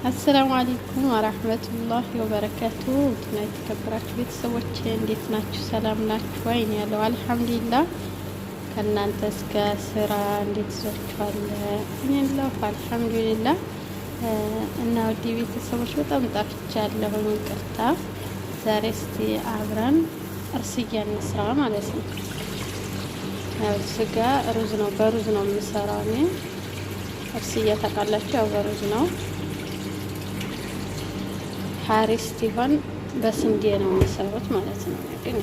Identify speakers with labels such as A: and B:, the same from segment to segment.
A: አሰላሙ አለይኩም ወራህመቱላሂ ወበረካቱ። ውድና የተከበራችሁ ቤተሰቦች እንዴት ናችሁ? ሰላም ናችሁ? አይን ያለው አልሐምዱሊላህ። ከእናንተ እስከ ስራ እንዴት ይዟችኋል? እኔላሁ አልሐምዱሊላህ። እና ውድ ቤተሰቦች በጣም ጠፍቻለሁኝ፣ ይቅርታ። ዛሬ እስቲ አብረን እርስያ እንስራ ማለት ነው። ያው ስጋ ሩዝ ነው፣ በሩዝ ነው የምሰራው እኔ። እርስያ ታውቃላችሁ? ያው በሩዝ ነው። ሀሪስ ሲሆን በስንዴ ነው የሚሰሩት ማለት ነው። ግን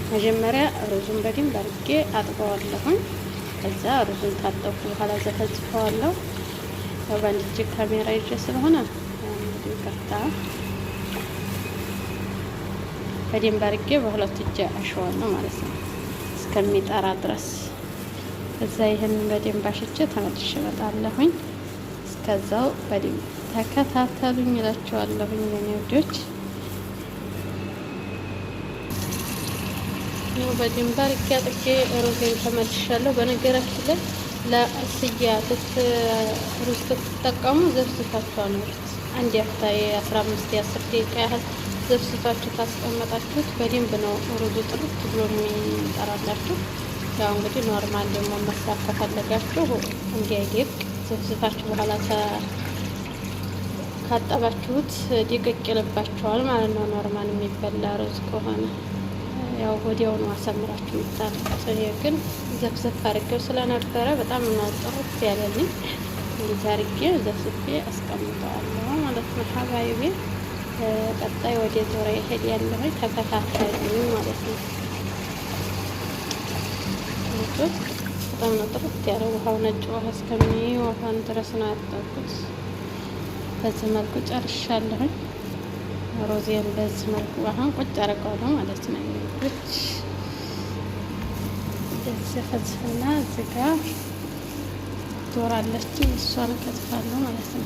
A: መጀመሪያ ሩዙን በደንብ አድርጌ አጥበዋለሁኝ። ከዛ ሩዙን ታጠብኩ በኋላ ዘፈዝፈዋለሁ። ያው በአንድ እጅ ካሜራ ይዤ ስለሆነ እንግዲህ ይቅርታ። በደንብ አድርጌ በሁለት እጅ አሸዋለሁ ማለት ነው እስከሚጠራ ድረስ። ከዛ ይህን በደንብ አሽቼ ተመልሼ እመጣለሁኝ። እስከዛው በደንብ ተከታተሉኝ እላችኋለሁኝ የኔ ውዶች። ነው በደንብ አድርጌ አጥቄ ሩዝን ተመልሻለሁ። በነገራችን ላይ ለእርስያ ሩዝ ስትጠቀሙ ዘፍዝፋችሁ አኑሩት። አንድ አፍታ የ15 የ10 ደቂቃ ያህል ዘፍዝፋችሁ ታስቀመጣችሁት በደንብ ነው ሩዙ ጥርት ብሎ የሚጠራላችሁ። ያው እንግዲህ ኖርማል ደግሞ መስራት ከፈለጋችሁ እንዲያይደቅ ዘፍዝፋችሁ በኋላ ካጠባችሁት ዲቅቅ ይልባችኋል ማለት ነው። ኖርማል የሚበላ ሩዝ ከሆነ ያው ወዲያውኑ አሰምራችሁ የምታጠቡት። እኔ ግን ዘፍዘፍ አድርጌው ስለነበረ በጣም ነው ጥርት ያለልኝ። እንደዚህ አድርጌ ዘፍዝፌ አስቀምጠዋለሁ ማለት ነው። ሀባይቤ ቀጣይ ወደ ዞራ ይሄድ ያለሁኝ ተከታተሉኝ ማለት ነው። በጣም ነው ጥርት ያለው። ውሃው ነጭ ውሃ እስከሚወጣን ድረስ ነው ያጠብኩት። በዚህ መልኩ ጨርሻለሁኝ። ሮዜን በዚህ መልኩ አሁን ቁጭ አደርገዋለሁ ማለት ነው። ቁጭ ዘፈዝፍና እዚህ ጋ ዶሮ አለችኝ፣ እሷን እከትፋለሁ ማለት ነው።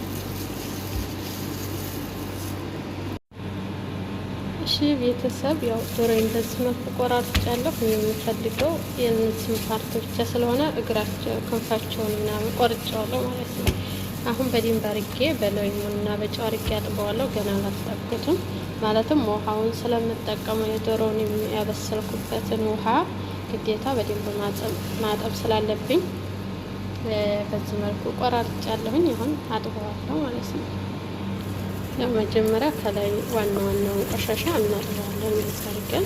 A: እሺ ቤተሰብ፣ ያው ዶሮዬን በዚህ መልኩ ቆራርጫለሁ። የምፈልገው የእነዚህን ፓርት ብቻ ስለሆነ እግራቸው ክንፋቸውን ምናምን ቆርጬዋለሁ ማለት ነው። አሁን በደንብ አድርጌ በሎይሙና በጨው አድርጌ አጥበዋለሁ። ገና አላስጠብኩትም፣ ማለትም ውሃውን ስለምጠቀመው የዶሮውን ያበሰልኩበትን ውሃ ግዴታ በደንብ ማጠብ ስላለብኝ በዚህ መልኩ ቆራርጫለሁኝ። አሁን አጥበዋለሁ ማለት ነው። ያው መጀመሪያ ከላይ ዋናውን ቆሻሻ እናጥበዋለን አድርገን።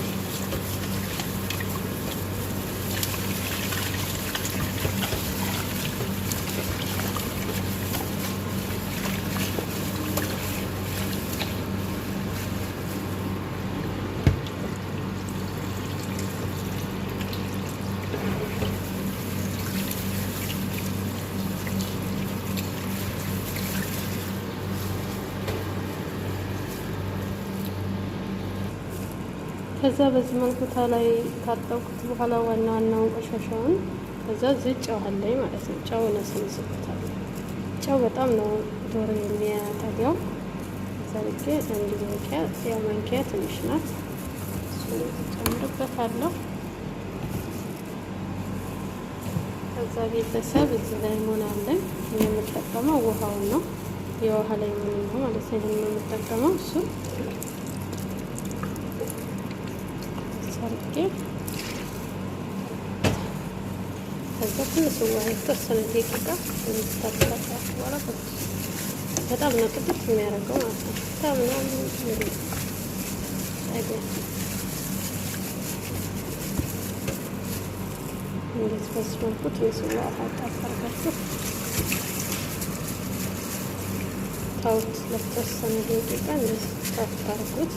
A: ከዛ በዚህ መልኩ ላይ ካጠብኩት በኋላ ዋናውን ቆሻሻውን ከዛ እዚህ ጨው አለኝ ማለት ነው። ጨው ነስንስበታለሁ። ጨው በጣም ነው ዶሮ የሚያጠገው። ዘርጌ አንድ ማንኪያ፣ ያው ማንኪያ ትንሽ ናት፣ እሱን ጨምርበታለሁ። ከዛ ቤተሰብ እዚህ ላይ ሞን አለኝ። የምጠቀመው ውሃውን ነው፣ የውሃ ላይ ሞን ነው ማለት ነው። ይሄን ነው የምጠቀመው እሱ አድርጌ ከዛ ትንሽ ውሃ የተወሰነ ደቂቃ እንድታጠጣ በኋላ በጣም ነው ቅጥፍ የሚያደርገው ማለት ነው። በጣም ነው እንደዚህ በዚህ መልኩ ትንሽ ውሃ አድርጋችሁ ታውት ለተወሰነ ደቂቃ እንደዚህ ታጣርጉት።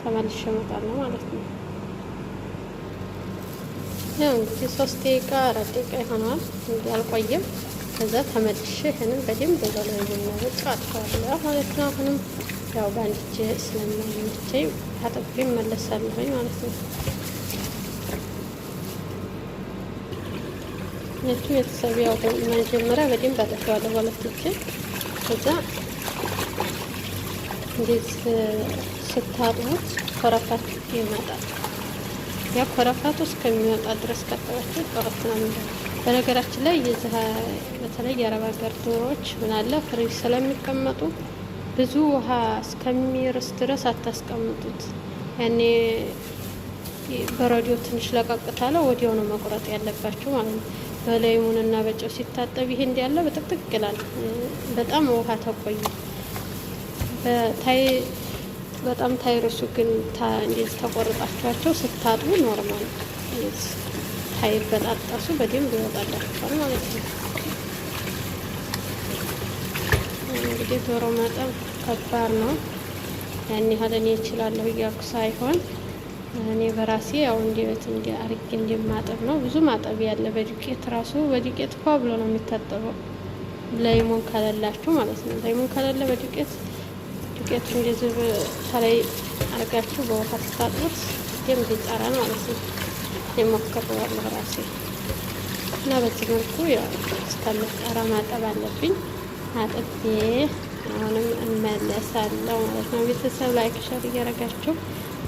A: ተመልሼ እመጣለሁ ማለት ነው። ያው እንግዲህ 3 ደቂቃ 4 ደቂቃ ይሆናል፣ አልቆየም። ከዛ ተመልሼ ይሄንን በደንብ በሎይሙና በጨው አጥበዋለሁ ማለት ነው። አሁንም ያው በአንድ እጄ ስለማይመቸኝ አጥቤ እመለሳለሁኝ ማለት ነው። የቱ ቤተሰብ ያው መጀመሪያ በደንብ አጥቤዋለሁ በሁለት እጄ። ከዛ እንደዚህ ስታጥቡት ኮረፋት ይመጣል። ያ ኮረፋቱ እስከሚወጣ ድረስ ካጠባችሁ ጥረት ነው የሚለው። በነገራችን ላይ የዚህ በተለይ የአረብ ሀገር ዶሮዎች ምናለ ፍሪጅ ስለሚቀመጡ ብዙ ውሃ እስከሚርስ ድረስ አታስቀምጡት። ያኔ በረዲዮ ትንሽ ለቀቅታለ ወዲያው ነው መቁረጥ ያለባችሁ ማለት ነው። በለይሙንና በጨው ሲታጠብ ይሄ እንዲያለ በጥቅጥቅ ይላል። በጣም ውሃ ተቆይ በጣም ታይርሱ ግን እንደዚህ ተቆርጣችኋቸው ስታጥቡ ኖርማል ታይበጣጠሱ በደንብ ይወጣላችኋል ማለት ነው። እንግዲህ ዶሮ ማጠብ ከባድ ነው። ያን ያህል እኔ እችላለሁ እያልኩ ሳይሆን እኔ በራሴ ያው እንዴት አርጌ እንደማጠብ ነው። ብዙ ማጠብ ያለ በዱቄት ራሱ በዱቄት ፏ ብሎ ነው የሚታጠበው። ላይሞን ከሌላችሁ ማለት ነው። ላይሞን ከሌለ በዱቄቱ እንደዚህ ከላይ አርጋችሁ በውሃ ስታጥቡት ደንብ ይጠራል ማለት ነው። የሞክረዋለሁ ራሴ እና በዚህ መልኩ ያው እስከምጠራ ማጠብ አለብኝ። አጥቤ አሁንም እመለሳለሁ ማለት ነው። ቤተሰብ ላይክ ሸር እያደረጋችሁ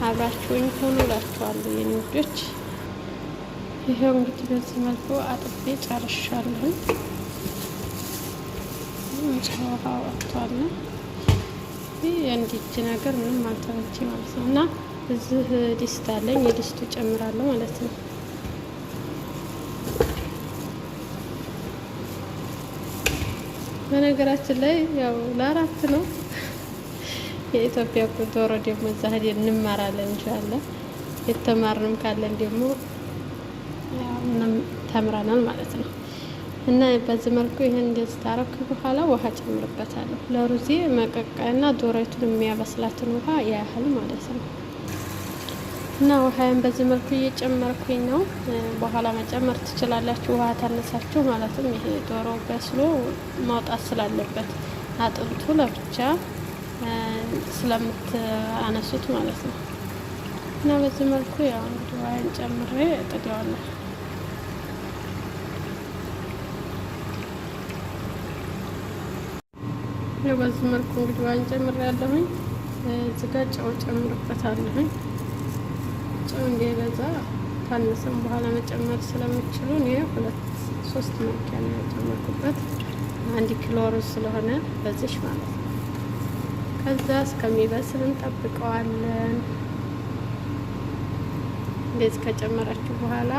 A: አብራችሁኝ ሆኑ እላችኋለሁ የኔ ውዶች። ይሄው እንግዲህ በዚህ መልኩ አጥቤ ጨርሻለሁ። ውሃ ወጥቷል። ይህ የአንድ እጅ ነገር ምንም አልተመቼ ማለት ነው። እና እዚህ ዲስት አለኝ የዲስቱ ጨምራለሁ ማለት ነው። በነገራችን ላይ ያው ለአራት ነው። የኢትዮጵያ ዶሮ ደግሞ እዛ ሄደን እንማራለን እንችላለን። የተማርንም ካለን ደግሞ ተምረናል ማለት ነው። እና በዚህ መልኩ ይሄን እንደዚህ ታረኩ በኋላ ውሃ ጨምርበታለሁ። ለሩዜ መቀቀልና ዶሮቱን የሚያበስላትን ውሃ ያህል ማለት ነው። እና ውሃዬን በዚህ መልኩ እየጨመርኩኝ ነው። በኋላ መጨመር ትችላላችሁ ውሃ ታነሳችሁ። ማለትም ይሄ ዶሮ በስሎ ማውጣት ስላለበት አጥንቱ ለብቻ ስለምታነሱት ማለት ነው። እና በዚህ መልኩ ያው እንግዲህ ውሃዬን ጨምሬ እጥደዋለሁ። ያው በዚህ መልኩ እንግዲህ ውሃን ጨምሬያለሁኝ። እዚህ ጋር ጨው ጨምርበታለሁኝ። ጨው እንዲበዛ ካነሰም በኋላ መጨመር ስለምችሉ እኔ 2-3 ማንኪያ ነው የጨመርኩበት። 1 ኪሎ ሩዝ ስለሆነ በዚህ ማለት ነው። ከዛ እስከሚበስል እንጠብቀዋለን። እንደዚህ ከጨመራችሁ በኋላ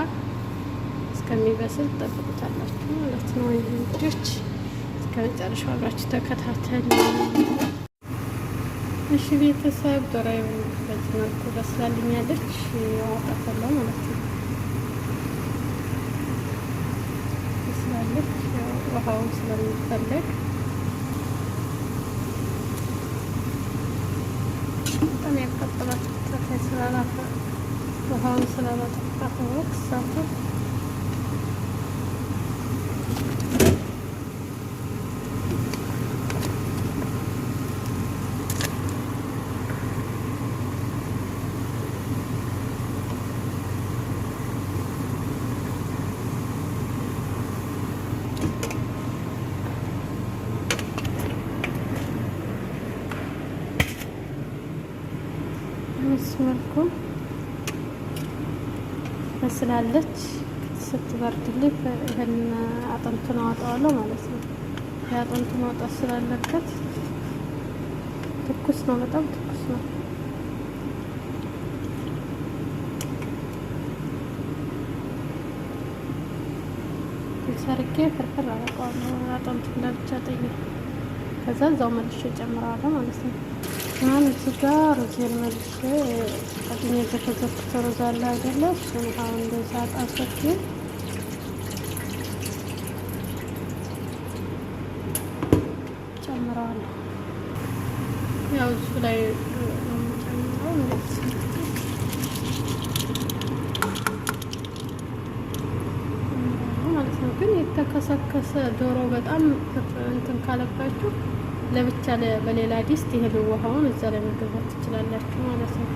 A: እስከሚበስል ትጠብቁታላችሁ ማለት ነው። ልጆች እስከ መጨረሻው አብራችሁ ተከታተሉ። እሺ ቤተሰብ ዶሮዬ በዚህ መልኩ በስላልኛለች። አወጣታለሁ ማለት ነው። በስላለች ውሃውን ስለሚፈለግ በጣም ያቃጥላል። ፀሐይ ስላላፈ ውሃውን ስላላጠፋሁ እሳቱ መልኩ በስላለች። ስትበርድልኝ ይሄን አጥንቱን አወጣዋለሁ ማለት ነው። የአጥንቱን ማውጣት ስላለበት ትኩስ ነው፣ በጣም ትኩስ ነው። ሰርጌ ፍርፍር አደርገዋለሁ። አጥንቱን ለብቻ ጥዬ ከዛ እዛው መልሼ እጨምረዋለሁ ማለት ነው። አሁን እዚህ ጋር ሩዝን መልሼ ቀድሜ የተፈዘፍኩት ሩዝ አለ አይደለ? እሱን አሁን እንደዛ ጣሶቼ ጨምረዋለሁ። ያው እሱ ላይ ጨምረው እንደዚህ ማለት ነው። ግን የተከሰከሰ ዶሮ በጣም እንትን ካለባችሁ ለብቻ በሌላ ዲስት ይሄን ውሃውን እዛ ላይ መገባት ትችላላችሁ ማለት ነው።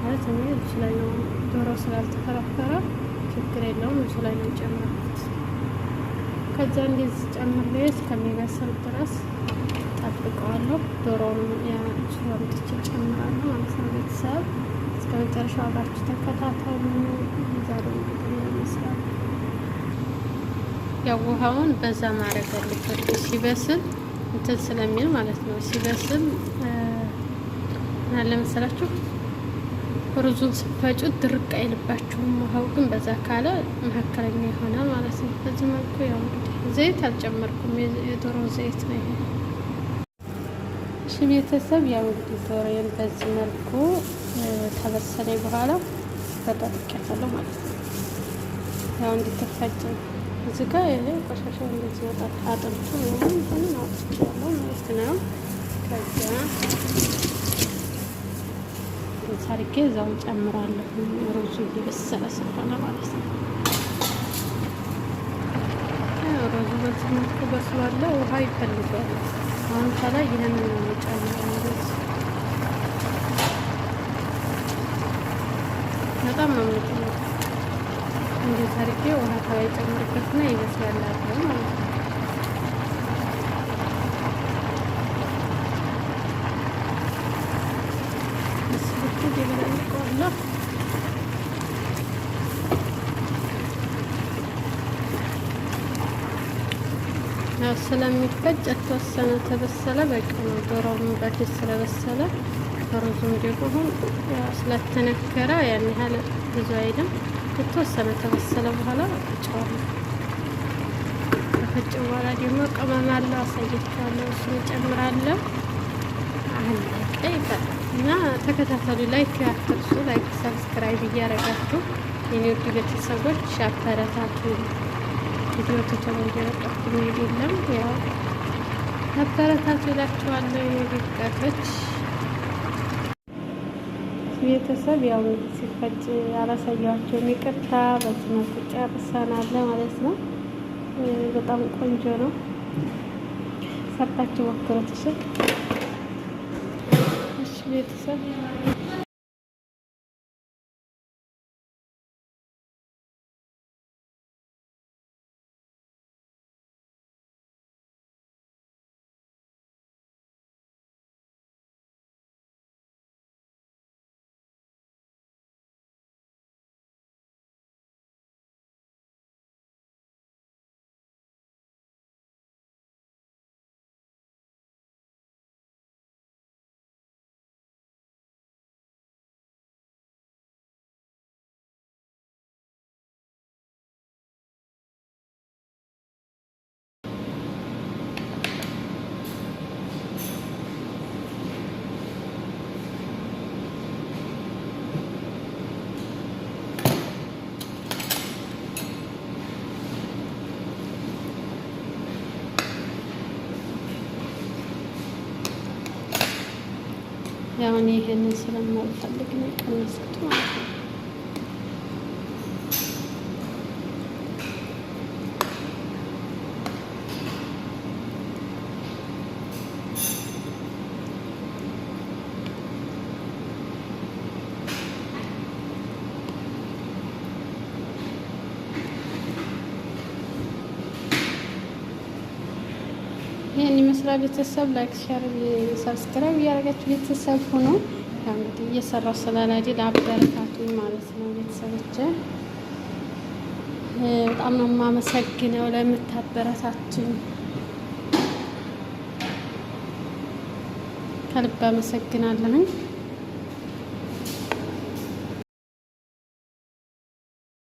A: ማለት እኔ እሱ ላይ ነው ዶሮ ስላልተፈረፈረ ችግር የለውም። እሱ ላይ ነው ጨምረኩት። ከዛ እንደዚህ ጨምሬ እስከሚበስል ድረስ ጠብቀዋለሁ። ዶሮውን ያንቺ ጨምራለሁ ማለት ነው። ቤተሰብ እስከ መጨረሻው አብራችሁ ተከታተሉ። ዛሬ እንግዲህ ይመስላል ያው ውሃውን በዛ ማድረግ አለበት ሲበስል እንትን ስለሚል ማለት ነው። ሲበስል አለ መሰላችሁ ሩዙን ስፈጩት ድርቅ አይልባችሁም። ውሃው ግን በዛ ካለ መካከለኛ ይሆናል ማለት ነው። በዚህ መልኩ ያው እንግዲህ ዘይት አልጨመርኩም፣ የዶሮ ዘይት ነው ይሄ። እሺ ቤተሰብ ያው እንግዲህ ዶሮዬን በዚህ መልኩ ከበሰለኝ በኋላ ተጠቅቄያለሁ ማለት ነው። ያው እንድትፈጭ ነው። እዚህ ጋር ይሄ ቆሻሻው እንደዚህ ወጣት አጥንቱ ምናምን አውጥቼዋለሁ ማለት ነው። ከዚያ ሳርጌ እዛው ጨምራለሁ። ሩዙ እየበሰለ ስለሆነ ማለት ነው። ሩዙ በዚህ መልኩ በስሏል። ውሃ ይፈልጋል። አሁን ከላይ ይህንን ነው የምጨምረው። በጣም ነው የምጨምረው። እንዴት አድርጌ ውሃ ከላይ ጨምርበትና ይበስላል ማለት ነው። ያው ስለሚፈጭ የተወሰነ ተበሰለ በቂ ነው። ዶሮውም በፊት ስለበሰለ ሩዙም ደግሞ ስለተነከረ ያን ያህል ብዙ አይልም። የተወሰነ ተበሰለ በኋላ ፈጨዋለሁ። ከፈጨ በኋላ ደግሞ ቅመም አለው አሳያችኋለሁ። እሱን እጨምራለሁ። አለቀ ይባላል። እና ተከታተሉ። ላይክ አትርሱ። ላይክ ሰብስክራይብ እያደረጋችሁ የኔ ውድ ቤተሰቦች አበረታቱ። ቪዲዮ ተቶሎ እንዲለቀቁ የለም ያው አበረታቱ እላችኋለሁ። የኔ ቤተሰቦች ቤተሰብ ያው ሲፈጭ አላሳያቸውም፣ ይቅርታ። በዚህ መልኩ ጨርሰናል ማለት ነው። በጣም ቆንጆ ነው። ሰርታችሁ ሞክሩት። እሺ ቤተሰብ ያው እኔ ይሄንን ስለማልፈልግ ነው የቀነስኩት ማለት ነው። ይሄን ይመስላል ቤተሰብ። ላይክ፣ ሼር፣ ሰብስክራይብ እያደረጋችሁ ቤተሰብ ሆኖ ያው እንግዲህ እየሰራሁ ስላላደል አበረታቱኝ ማለት ነው ቤተሰቦቼ። በጣም ነው የማመሰግነው ለምታበረታቱኝ፣ ከልብ አመሰግናለሁኝ።